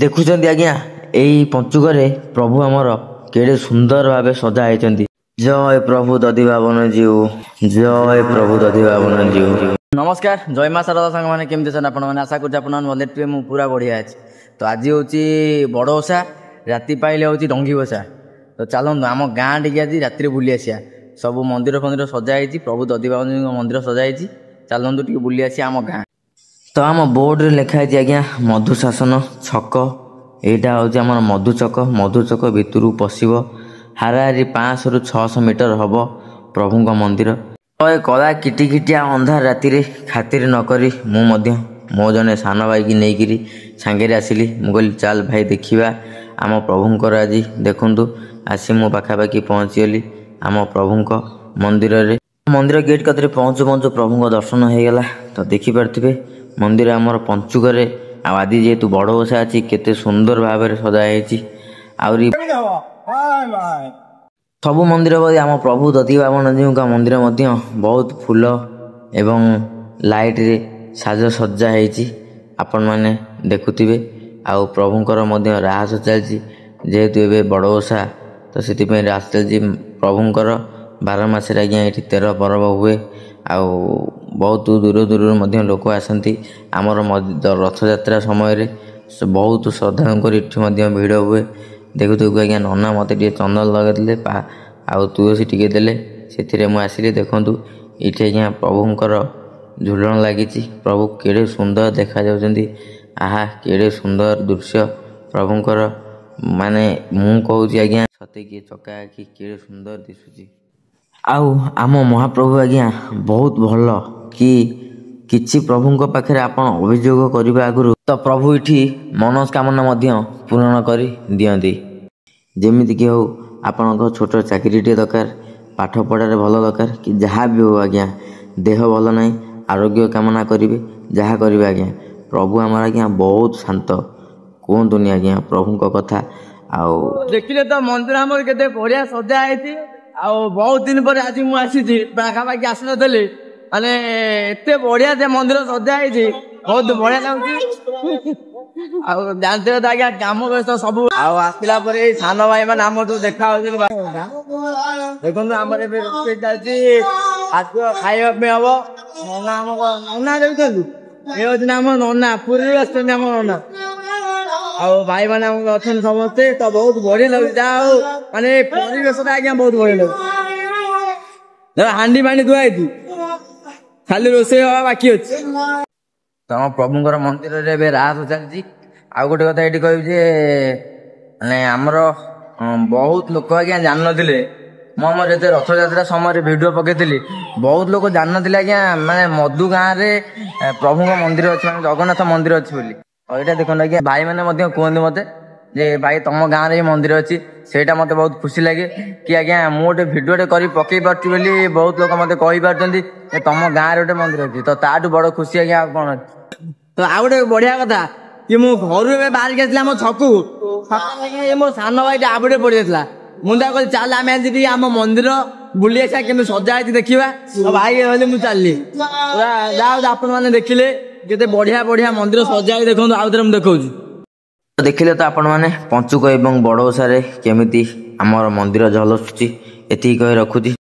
ଦେଖୁଛନ୍ତି ଆଜ୍ଞା ଏଇ ପଞ୍ଚୁକରେ ପ୍ରଭୁ ଆମର କେଡ଼େ ସୁନ୍ଦର ଭାବେ ସଜା ହେଇଛନ୍ତି। ଜୟ ପ୍ରଭୁ ଦଧିବାବନ ଜୀଉ, ଜୟ ପ୍ରଭୁ ଦଧିବାବନ ଜୀଉ। নমস্কার, জয় মা শারদা সাংমানে কেমতি আছেন আপনার? আশা করছি আপনার মনে টিপে মু পুরা বড়িয়া আছে। তো আজ হচ্ছে বড় ওষা, রাতি পাইলে হচ্ছে ডঙ্গি ওষা। তো চালন্তু আম গাঁ টিকে আজ রাত্রে বুলি আসিয়া। সবু মন্দির ফন্দির সজা হয়েছি, প্রভু দধিবাবন মন্দির সজা হয়েছি। চালন্তু টিকে বুলি আসিয়া আম গাঁ। তো আম ବୋର୍ଡରେ ଲେଖା ହେଇଛି ଆଜ୍ଞା ମଧୁଶାସନ ଛକ। ଏଇଟା ହେଉଛି ଆମର ମଧୁଚକ। ମଧୁଚକ ଭିତରୁ ପଶିବ ହାରାହାରି 500ରୁ 600 ମିଟର ହେବ ପ୍ରଭୁଙ୍କ ମନ୍ଦିର। ଏ କଳା କିଟିକିଟିଆ ଅନ୍ଧାର ରାତିରେ ଖାତିର ନକରି ମୁଁ ମଧ୍ୟ ମୋ ଜଣେ ସାନ ଭାଇକି ନେଇକିରି ସାଙ୍ଗରେ ଆସିଲି। ମୁଁ କହିଲି ଚାଲ ଭାଇ ଦେଖିବା ଆମ ପ୍ରଭୁଙ୍କର। ଆଜି ଦେଖନ୍ତୁ ଆସି ମୁଁ ପାଖାପାଖି ପହଞ୍ଚିଗଲି ଆମ ପ୍ରଭୁଙ୍କ ମନ୍ଦିରରେ। ମନ୍ଦିର ଗେଟ୍ କତିରେ ପହଞ୍ଚୁ ପହଞ୍ଚୁ ପ୍ରଭୁଙ୍କ ଦର୍ଶନ ହେଇଗଲା। ତ ଦେଖିପାରୁଥିବେ ମନ୍ଦିର ଆମର ପଞ୍ଚୁକରେ, ଆଉ ଆଜି ଯେହେତୁ ବଡ଼ ଓଷା ଅଛି କେତେ ସୁନ୍ଦର ଭାବରେ ସଜା ହେଇଛି। ଆହୁରି ସବୁ ମନ୍ଦିର ଭଳି ଆମ ପ୍ରଭୁ ଦଧିବାବନଜୀଉଙ୍କ ମନ୍ଦିର ମଧ୍ୟ ବହୁତ ଫୁଲ ଏବଂ ଲାଇଟ୍ରେ ସାଜସଜ୍ଜା ହେଇଛି, ଆପଣମାନେ ଦେଖୁଥିବେ। ଆଉ ପ୍ରଭୁଙ୍କର ମଧ୍ୟ ରାହାସ ଚାଲିଛି, ଯେହେତୁ ଏବେ ବଡ଼ ଓଷା ତ ସେଥିପାଇଁ ରାହାସ ଚାଲିଛି ପ୍ରଭୁଙ୍କର। 12 ମାସରେ ଆଜ୍ଞା ଏଠି 13 ପର୍ବ ହୁଏ। ଆଉ ବହୁତ ଦୂର ଦୂରରୁ ମଧ୍ୟ ଲୋକ ଆସନ୍ତି। ଆମର ରଥଯାତ୍ରା ସମୟରେ ବହୁତ ଶ୍ରଦ୍ଧାଳୁଙ୍କର ଏଠି ମଧ୍ୟ ଭିଡ଼ ହୁଏ। ଦେଖୁଥିବୁ ଆଜ୍ଞା ନନା ମୋତେ ଟିକେ ଚନ୍ଦନ ଲଗାଇଦେଲେ, ଆଉ ତୁଳସୀ ଟିକେ ଦେଲେ, ସେଥିରେ ମୁଁ ଆସିଲି। ଦେଖନ୍ତୁ ଏଠି ଆଜ୍ଞା ପ୍ରଭୁଙ୍କର ଝୁଲଣ ଲାଗିଛି। ପ୍ରଭୁ କେଡ଼େ ସୁନ୍ଦର ଦେଖାଯାଉଛନ୍ତି। ଆହା କେଡ଼େ ସୁନ୍ଦର ଦୃଶ୍ୟ ପ୍ରଭୁଙ୍କର, ମାନେ ମୁଁ କହୁଛି ଆଜ୍ଞା ସତେକି ଚକା ଆଖି କେଡ଼େ ସୁନ୍ଦର ଦିଶୁଛି। ଆଉ ଆମ ମହାପ୍ରଭୁ ଆଜ୍ଞା ବହୁତ ଭଲ କି କିଛି ପ୍ରଭୁଙ୍କ ପାଖରେ ଆପଣ ଅଭିଯୋଗ କରିବା ଆଗରୁ ତ ପ୍ରଭୁ ଏଠି ମନସ୍କାମନା ମଧ୍ୟ ପୂରଣ କରି ଦିଅନ୍ତି। ଯେମିତିକି ହଉ ଆପଣଙ୍କ ଛୋଟ ଚାକିରିଟିଏ ଦରକାର, ପାଠ ପଢ଼ାରେ ଭଲ ଦରକାର, କି ଯାହା ବି ହଉ ଆଜ୍ଞା, ଦେହ ଭଲ ନାହିଁ ଆରୋଗ୍ୟ କାମନା କରିବେ, ଯାହା କରିବେ ଆଜ୍ଞା ପ୍ରଭୁ ଆମର ଆଜ୍ଞା ବହୁତ ଶାନ୍ତ। କୁହନ୍ତୁନି ଆଜ୍ଞା ପ୍ରଭୁଙ୍କ କଥା। ଆଉ ଦେଖିଲେ ତ ମନ୍ଦିର ଆମର କେତେ ବଢିଆ ସଜା ହେଇଛି। ଆଉ ବହୁତ ଦିନ ପରେ ଆଜି ମୁଁ ଆସିଛି, ପାଖାପାଖି ଆସିନଥିଲି। ମାନେ ଏତେ ବଢିଆ ସେ ମନ୍ଦିର ସଜା ହେଇଛି, ବହୁତ ବଢିଆ ଲାଗୁଛି। ଆଉ ଜାଣିଥିବେ ତ ଆଜ୍ଞା କାମ ବ୍ୟସ୍ତ ସବୁ। ଆଉ ଆସିଲା ପରେ ଏଇ ସାନ ଭାଇ ମାନେ ଆମର ସବୁ ଦେଖା ହଉଛନ୍ତି। ଦେଖନ୍ତୁ ଆମର ଏବେ ରୋଷେଇ ଚାଲିଛି, ଆସିବ ଖାଇବା ପାଇଁ ହବ। ନନା ଆମ ନନା ଦେଖୁଛନ୍ତି, ଏ ହଉଛନ୍ତି ଆମ ନନା, ପୁରୀରୁ ଆସିଛନ୍ତି ଆମ ନନା। ଆଉ ଭାଇ ମାନେ ଆମର ଅଛନ୍ତି ସମସ୍ତେ, ତ ବହୁତ ବଢିଆ ଲାଗୁଛି। ଯାହା ହଉ ମାନେ ପରିବେଶଟା ଆଜ୍ଞା ବହୁତ ବଢିଆ ଲାଗୁଛି। ହାଣ୍ଡି ଫାଣ୍ଡି ଧୁଆ ହେଇଛି, ଖାଲି ରୋଷେଇ ହବା ବାକି ଅଛି। ତମ ପ୍ରଭୁଙ୍କର ମନ୍ଦିରରେ ଏବେ ରାହାସ ଚାଲିଛି। ଆଉ ଗୋଟେ କଥା ଏଠି କହିବି ଯେ ମାନେ ଆମର ବହୁତ ଲୋକ ଆଜ୍ଞା ଜାଣିନଥିଲେ। ମୁଁ ଆମର ଯେତେ ରଥଯାତ୍ରା ସମୟରେ ଭିଡ଼ିଓ ପକେଇଥିଲି, ବହୁତ ଲୋକ ଜାଣିନଥିଲେ ଆଜ୍ଞା ମାନେ ମଧୁ ଗାଁରେ ପ୍ରଭୁଙ୍କ ମନ୍ଦିର ଅଛି, ମାନେ ଜଗନ୍ନାଥ ମନ୍ଦିର ଅଛି ବୋଲି। ଆଉ ଏଇଟା ଦେଖନ୍ତୁ ଆଜ୍ଞା ଭାଇମାନେ ମଧ୍ୟ କୁହନ୍ତି ମୋତେ ଯେ ଭାଇ ତମ ଗାଁରେ ଏଇ ମନ୍ଦିର ଅଛି। ସେଇଟା ମୋତେ ବହୁତ ଖୁସି ଲାଗେ କି ଆଜ୍ଞା ମୁଁ ଗୋଟେ ଭିଡ଼ିଓଟେ କରି ପକେଇ ପାରୁଛି ବୋଲି ବହୁତ ଲୋକ ମୋତେ କହିପାରୁଛନ୍ତି ଯେ ତମ ଗାଁରେ ଗୋଟେ ମନ୍ଦିର ଅଛି। ତ ତାଠୁ ବଡ଼ ଖୁସି ଆଜ୍ଞା ଆଉ କ'ଣ ଅଛି। ତ ଆଉ ଗୋଟେ ବଢିଆ କଥା କି ମୁଁ ଘରୁ ଏବେ ବାହାରିକି ଆସିଲି ଆମ ଛକକୁ, ମୋ ସାନ ଭାଇଟା ଆବୁଟେ ପଡିଯାଇଥିଲା। ମୁଁ ତାକୁ କହିଲି ଚାଲ ଆମେ ଆଜି ଟିକେ ଆମ ମନ୍ଦିର ବୁଲି ଆସିବା, କେମିତି ସଜା ହେଇଛି ଦେଖିବା। ଭାଇ କହିଲେ ମୁଁ ଚାଲିଲି। ଯାହା ହଉ ଆପଣ ମାନେ ଦେଖିଲେ କେତେ ବଢିଆ ବଢିଆ ମନ୍ଦିର ସଜା ହେଇଛି। ଦେଖନ୍ତୁ ଆଉ ଥରେ ମୁଁ ଦେଖଉଛି। ଦେଖିଲେ ତ ଆପଣମାନେ ପଞ୍ଚୁକ ଏବଂ ବଡ଼ ଓଷାରେ କେମିତି ଆମର ମନ୍ଦିର ଝଲସୁଛି। ଏତିକି କହି ରଖୁଛି।